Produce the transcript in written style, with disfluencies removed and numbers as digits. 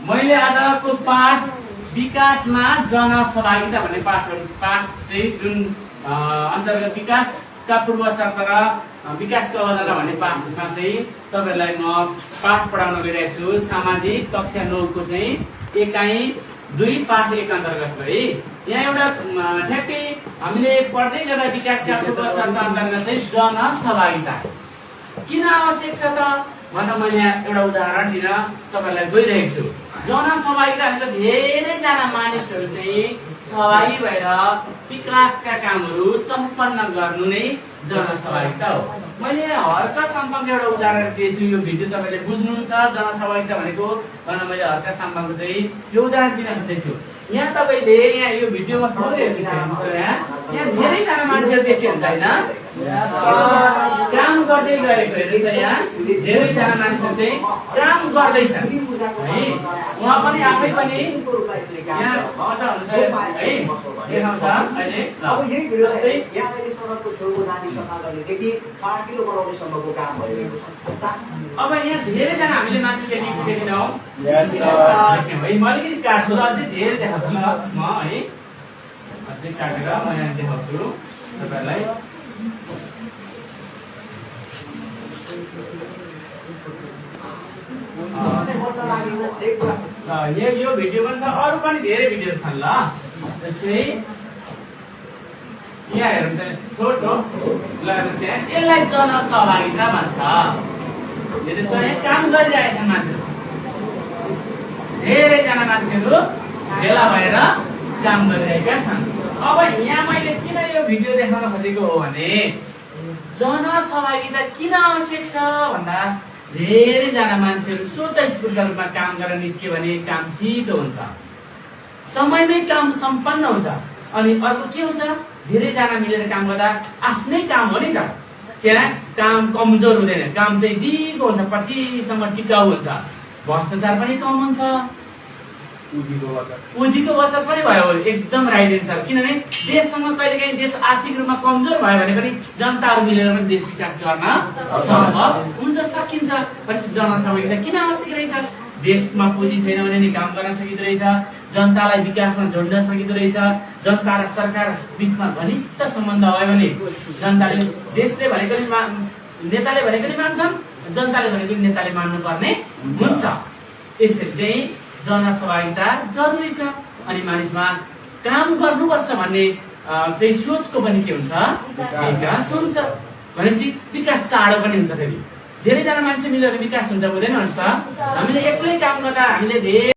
मैले आजको पाठ विकासमा जनसहभागिता भन्ने पाठ चाहिँ जुन अन्तर्गत विकासका पूर्व शर्त र विकासको अवधारणा भन्ने पाठमा चाहिँ तपाईहरुलाई म पाठ पढाउन गइरहेको छु। सामाजिक कक्षा 9 को चाहिँ एकाइ 2 पाठ 1 अन्तर्गत है। यहाँ एउटा ठ्याक्कै हामीले पढ्दै गर्दा विकासका पूर्व शर्त अन्तर्गत चाहिँ जनसहभागिता किन आवश्यक छ त भन्दा मैले यहाँ एउटा उदाहरण दिन तपाईहरुलाई गइरहेको छु। जनसहभागिता भनेको धेरैजना मानिसहरू चाहिँ सहभागी भएर विकासका कामहरू सम्पन्न गर्नु नै जनसहभागिता हो। मैले हर्क सम्पनको एउटा उदाहरण दिएछु। यो भिडियो तपाईले बुझ्नुहुन्छ जनसहभागिता भनेको भनेर मैले हर्क सम्पनको चाहिँ यो उदाहरण दिन खोजेछु। यहाँ तपाईले यहाँ यो भिडियोमा थोरै हेर्नुहुन्छ। यहाँ धेरैजना मान्छेहरू देखिन्छ हैन, काम गर्दै गरेको हेर्नु त यहाँ धेरैजना मानिसहरू चाहिँ काम गर्दैछन् है। उहाँ पनि आफै पनि यहाँ कता हुन्छ है देखाउँछ अहिले। अब यही भिडियो चाहिँ यहाँ अहिले सडकको छेउको नाली सफा गर्नेदेखि पार्किलो बनाउनेसम्मको काम भइरहेको छ। अब यहाँ धेरैजना हामीले मान्छे देखिनौँ है। म अलिकति काट्छु र अझै धेरै देखाउँछु ल म है। अझै काटेर म यहाँ देखाउँछु तपाईहरुलाई। यो भिडियो पनि छ, अरु पनि धेरै भिडियो छन् ल। जस्तै यहाँ हेर्नु त छोटो ल, त्यहाँ यसलाई जनसहभागिता भन्छ। जस्तो यहाँ काम गरिरहेछन् मान्छेहरू, धेरैजना मान्छेहरू भेला भएर काम गरिरहेका छन्। अब यहाँ मैले किन यो भिडियो देखाउन खोजेको हो भने जनसहभागिता किन आवश्यक छ भन्दा धेरैजना मान्छेहरू स्वतस्फूर्त रूपमा काम गरेर निस्क्यो भने काम छिटो हुन्छ, समयमै काम सम्पन्न हुन्छ। अनि अर्को के हुन्छ, धेरैजना मिलेर काम गर्दा आफ्नै काम हो नि त, त्यहाँ काम कमजोर हुँदैन, काम चाहिँ दिगो हुन्छ, पछिसम्म टिकाउ हुन्छ, भ्रष्टाचार पनि कम हुन्छ, पुँजीको बचत पनि भयो। एकदम राइट एन्सर। किनभने देशसँग कहिलेकाहीँ देश आर्थिक रूपमा कमजोर भयो भने पनि जनताहरू मिलेर पनि देश विकास गर्न सम्भव हुन्छ, सकिन्छ। भनेपछि जनसहभागिता किन आवश्यक रहेछ? देशमा पुँजी छैन भने नि काम गर्न सकिँदो रहेछ, जनतालाई विकासमा जोड्न सकिँदो रहेछ, जनता र सरकार बीचमा घनिष्ठ सम्बन्ध भयो भने जनताले देशले भनेको नेताले भनेको नि मान्छन्, जनताले भनेको नेताले मान्नुपर्ने हुन्छ। यसरी चाहिँ जनसहभागिता जरुरी छ। अनि मानिसमा काम गर्नुपर्छ भन्ने चाहिँ सोचको पनि के हुन्छ, विकास हुन्छ। भनेपछि विकास चाँडो पनि हुन्छ। फेरि धेरैजना मान्छे मिलेर विकास हुन्छ, हुँदैन? भन्नुहोस् त। हामीले एक्लै काम गर्दा हामीले धेरै